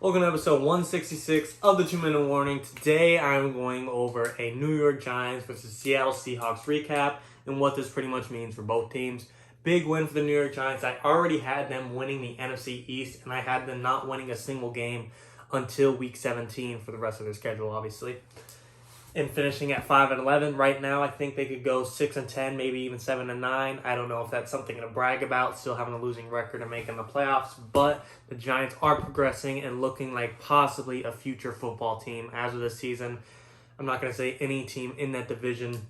Welcome to episode 166 of the 2-Minute Warning. Today I'm going over a New York Giants versus Seattle Seahawks recap and what this pretty much means for both teams. Big win for the New York Giants. I already had them winning the NFC East, and I had them not winning a single game until week 17 for the rest of their schedule, obviously. And finishing at 5-11 right now, I think they could go 6-10, maybe even 7-9. I don't know if that's something to brag about, still having a losing record and making the playoffs. But the Giants are progressing and looking like possibly a future football team as of this season. I'm not going to say any team in that division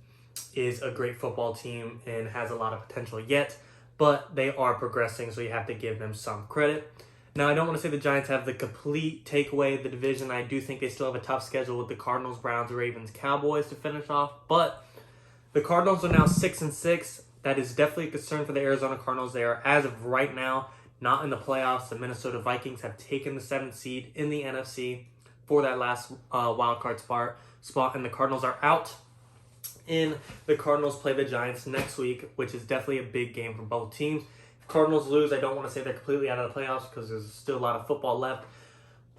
is a great football team and has a lot of potential yet, but they are progressing, so you have to give them some credit. Now, I don't want to say the Giants have the complete takeaway of the division. I do think they still have a tough schedule with the Cardinals, Browns, Ravens, Cowboys to finish off. But the Cardinals are now 6-6. That is definitely a concern for the Arizona Cardinals. They are, as of right now, not in the playoffs. The Minnesota Vikings have taken the 7th seed in the NFC for that last wildcard spot, and the Cardinals are out. And the Cardinals play the Giants next week, which is definitely a big game for both teams. Cardinals lose, I don't want to say they're completely out of the playoffs because there's still a lot of football left.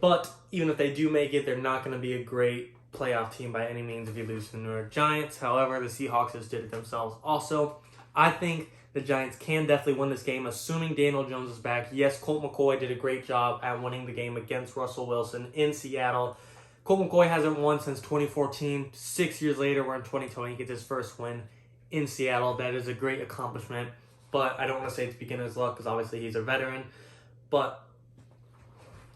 But even if they do make it, they're not going to be a great playoff team by any means if you lose to the New York Giants. However, the Seahawks just did it themselves also. I think the Giants can definitely win this game, assuming Daniel Jones is back. Yes, Colt McCoy did a great job at winning the game against Russell Wilson in Seattle. Colt McCoy hasn't won since 2014. 6 years later, we're in 2020. He gets his first win in Seattle. That is a great accomplishment. But I don't want to say it's beginner's luck because obviously he's a veteran. But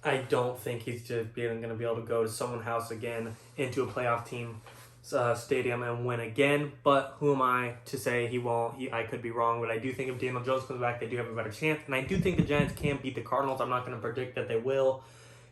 I don't think he's just going to be able to go to someone's house again into a playoff team stadium and win again. But who am I to say he won't? I could be wrong. But I do think if Daniel Jones comes back, they do have a better chance. And I do think the Giants can beat the Cardinals. I'm not going to predict that they will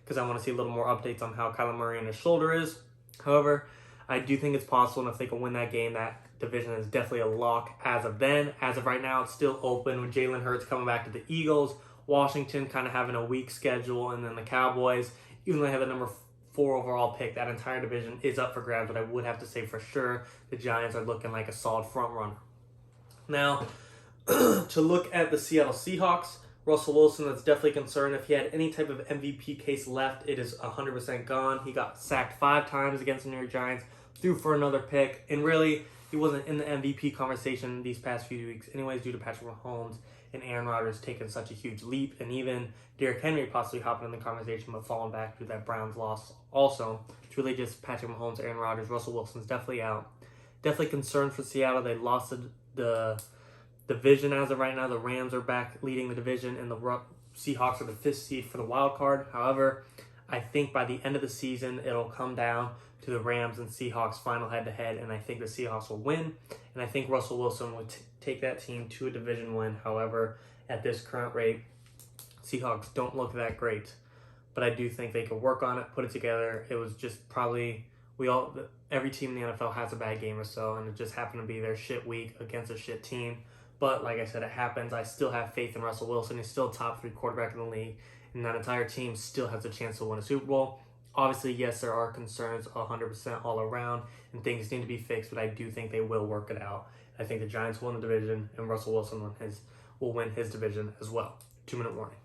because I want to see a little more updates on how Kyler Murray and his shoulder is. However, I do think it's possible, and if they can win that game, that division is definitely a lock as of then. As of right now, it's still open with Jalen Hurts coming back to the Eagles, Washington kind of having a weak schedule, and then the Cowboys, even though they have the number 4 overall pick, that entire division is up for grabs, but I would have to say for sure the Giants are looking like a solid front runner. Now, to look at the Seattle Seahawks, Russell Wilson is definitely concerned. If he had any type of MVP case left, it is 100% gone. He got sacked 5 times against the New York Giants, threw for another pick, and really, he wasn't in the MVP conversation these past few weeks anyways due to Patrick Mahomes and Aaron Rodgers taking such a huge leap, and even Derrick Henry possibly hopping in the conversation but falling back through that Browns loss also. It's really just Patrick Mahomes, Aaron Rodgers, Russell Wilson's definitely out. Definitely concerned for Seattle. They lost the division as of right now. The Rams are back leading the division, and the Seahawks are the 5th seed for the wild card. However, I think by the end of the season, it'll come down to the Rams and Seahawks final head-to-head, and I think the Seahawks will win, and I think Russell Wilson would take that team to a division win. However, at this current rate, Seahawks don't look that great, but I do think they could work on it, put it together. It was just probably, every team in the NFL has a bad game or so, and it just happened to be their shit week against a shit team. But like I said, it happens. I still have faith in Russell Wilson. He's still a top 3 quarterback in the league, and that entire team still has a chance to win a Super Bowl. Obviously, yes, there are concerns 100% all around, and things need to be fixed, but I do think they will work it out. I think the Giants won the division, and Russell Wilson will win his division as well. 2-Minute Warning.